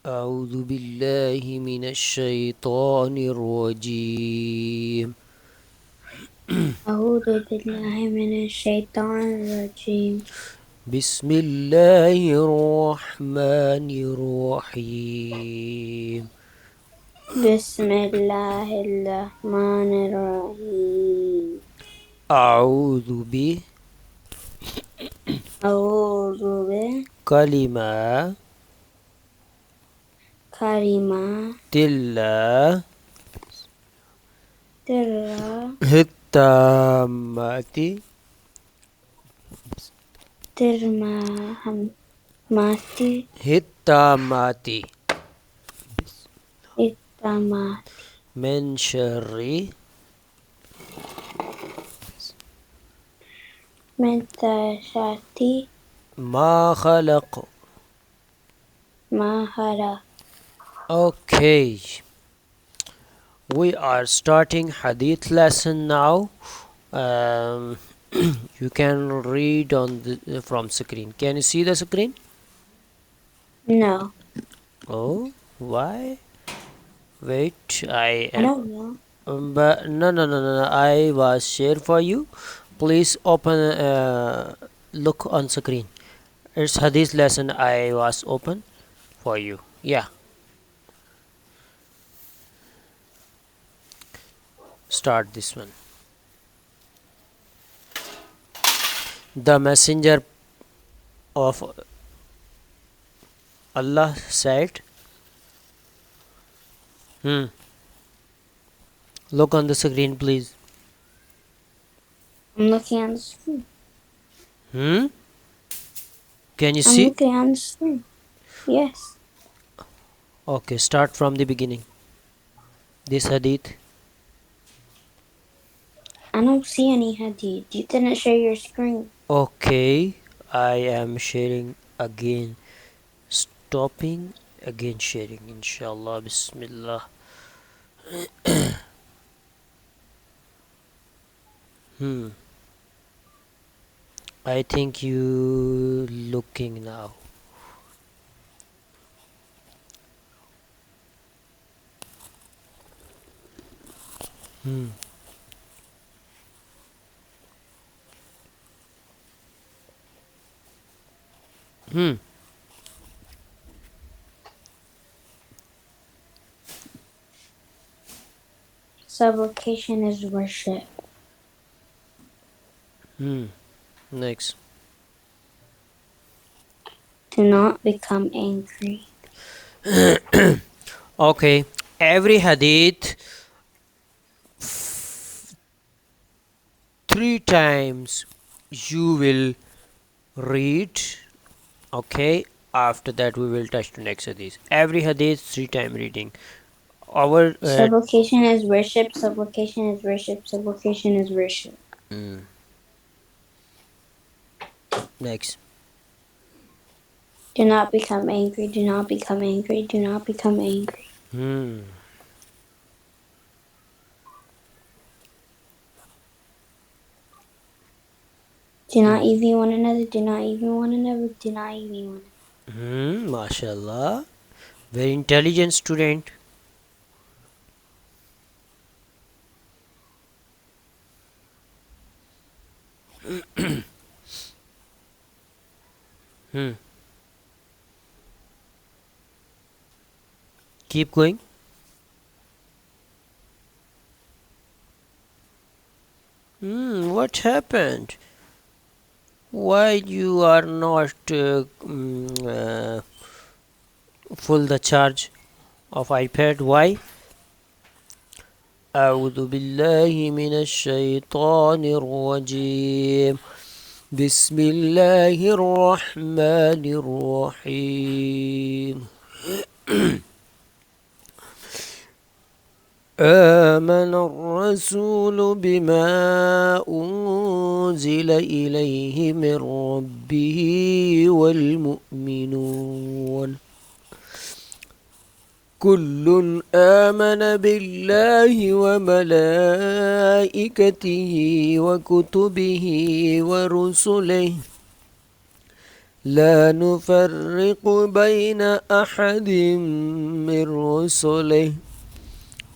أعوذ بالله من الشيطان الرجيم. أعوذ بالله من الشيطان الرجيم. بسم الله الرحمن الرحيم. بسم الله الرحمن الرحيم. أعوذ أعوذ بكلمات بكلمات الله الله التامات التامات التامات التامات من شر من شر ما خلق. ما خلق. Okay, we are starting hadith lesson now. um, you can read on the from screen. Can you see the screen? No, Oh, why? Wait, I I am. don't know. But no. I was share for you. Please open. Look on screen. It's hadith lesson. I was open for you. Yeah, start this one. The messenger of Allah said. Look on the screen, please. I'm looking on the screen. Hmm. Can you I'm see? looking on the screen. Yes. Okay, start from the beginning. This hadith. I don't see any hadith. You didn't share your screen. Okay, I am sharing again. Stopping again sharing. Inshallah. Bismillah. Hmm. I think you looking now. Hmm. Hmm. Supplication is worship. Hmm. Next. Do not become angry. Okay. Every hadith 3 times you will read. Okay, after that we will touch the next hadith. Every hadith 3 time reading. Our Supplication is worship. Supplication is worship. Supplication is worship. next. Do not become angry. Do not become angry. Do not become angry. Hmm. Do not envy one another. Do not envy one another. Do not envy one another. Mashallah. Very intelligent student. Hmm. Keep going. What happened? Why you are not full the charge of iPad? Why? أعوذ بالله من الشيطان الرجيم. بسم الله الرحمن الرحيم. آمن الرسول بما أنزل إليه من ربه والمؤمنون كل آمن بالله وملائكته وكتبه ورسله لا نفرق بين أحد من رسله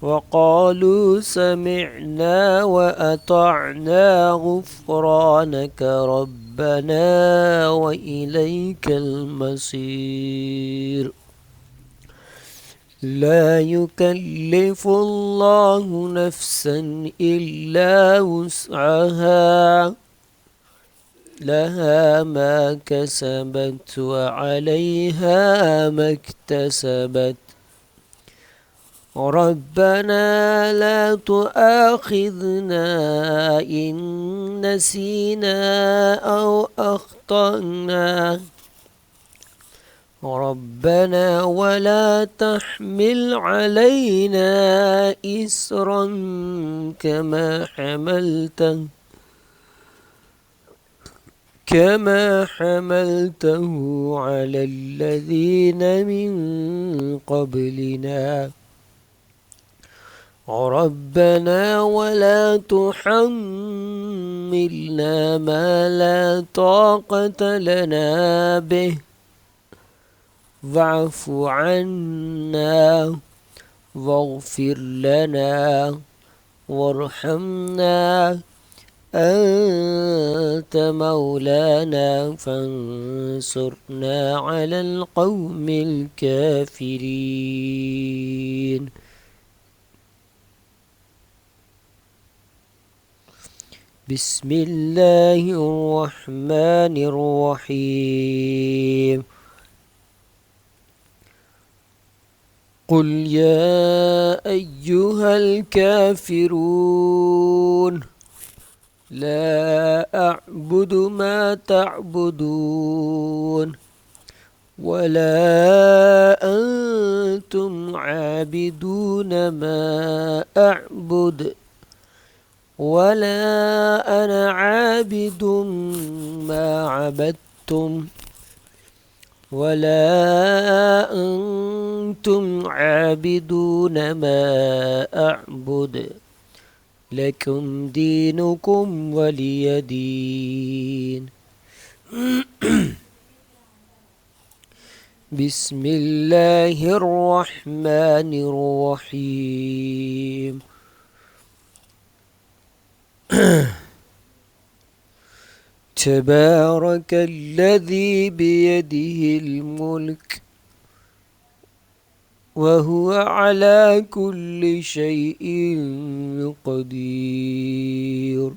وقالوا سمعنا وأطعنا غفرانك ربنا وإليك المصير. لا يكلف الله نفسا إلا وسعها لها ما كسبت وعليها ما اكتسبت ربنا لا تؤاخذنا إن نسينا أو أخطأنا ربنا ولا تحمل علينا إسرا كما حملته على الذين من قبلنا ربنا ولا تحملنا ما لا طاقة لنا به واعف عنا واغفر لنا وارحمنا أنت مولانا فانصرنا على القوم الكافرين. بسم الله الرحمن الرحيم. قل يا أيها الكافرون لا أعبد ما تعبدون ولا أنتم عابدون ما أعبد ولا أنا عابد ما عبدتم ولا أنتم عابدون ما أعبد لكم دينكم ولي دين. بسم الله الرحمن الرحيم. تبارك الذي بيده الملك وهو على كل شيء قدير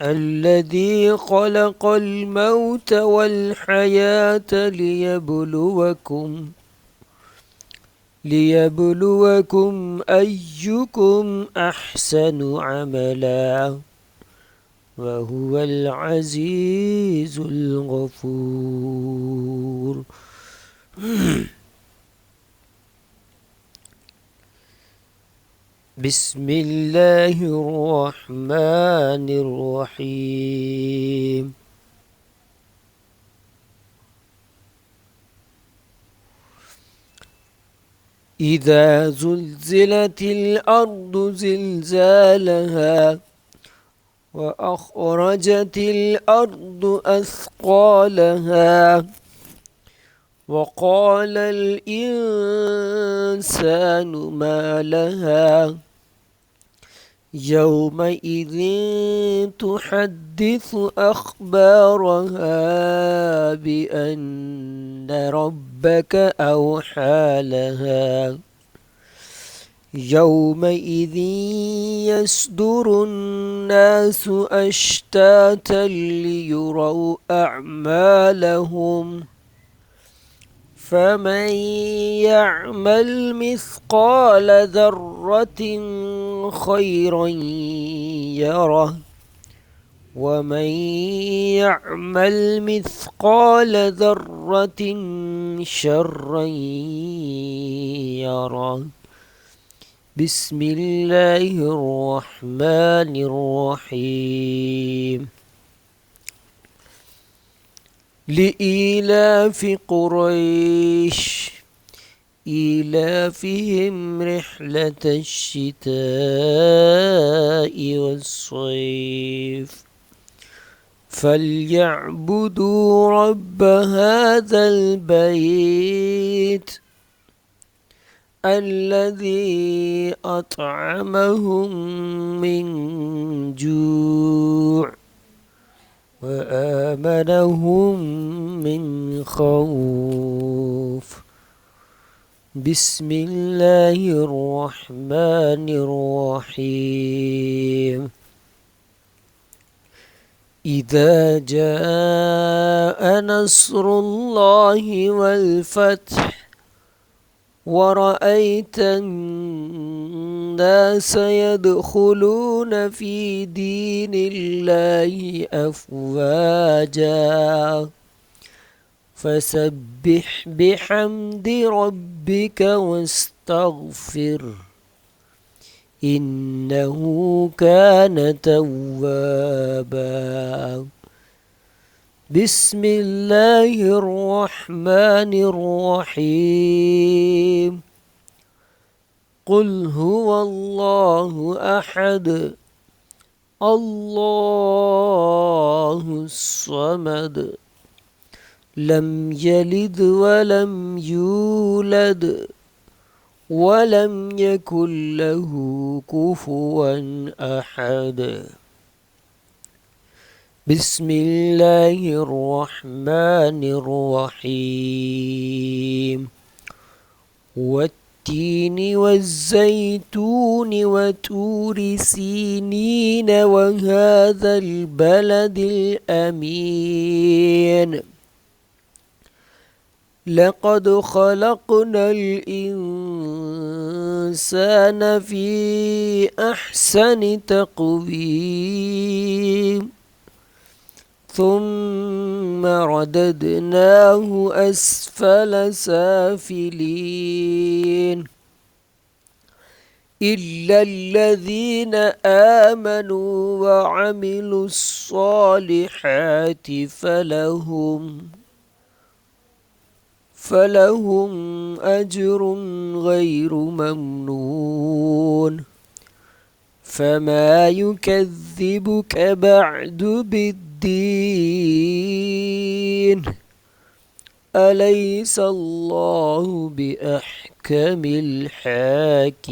الذي خلق الموت والحياة ليبلوكم أيكم أحسن عملا وهو العزيز الغفور. بسم الله الرحمن الرحيم. إذا زلزلت الأرض زلزالها وأخرجت الأرض أثقالها وقال الإنسان ما لها يومئذ تحدث أخبارها بأن ربك أوحى لها يومئذ يصدر الناس أشتاتا ليروا أعمالهم فمن يعمل مثقال ذرة خيرا يره ومن يعمل مثقال ذرة شرا يره. بسم الله الرحمن الرحيم. لإيلاف قريش إيلافهم رحلة الشتاء والصيف فليعبدوا رب هذا البيت الذي أطعمهم من جوع وآمنهم من خوف. بسم الله الرحمن الرحيم. إذا جاء نصر الله والفتح ورأيت الناس يدخلون في دين الله أفواجا فسبح بحمد ربك واستغفر إنه كان توابا. بسم الله الرحمن الرحيم. قل هو الله أحد الله الصمد لم يلد ولم يولد ولم يكن له كفوا أحد. بسم الله الرحمن الرحيم. والتين والزيتون وطور سينين وهذا البلد الأمين لقد خلقنا الإنسان في أحسن تقويم ثم رددناه أسفل سافلين إلا الذين آمنوا وعملوا الصالحات فلهم أجر غير ممنون. فما يكذبك بعد بالدين أليس الله بأحكم الحاكمين.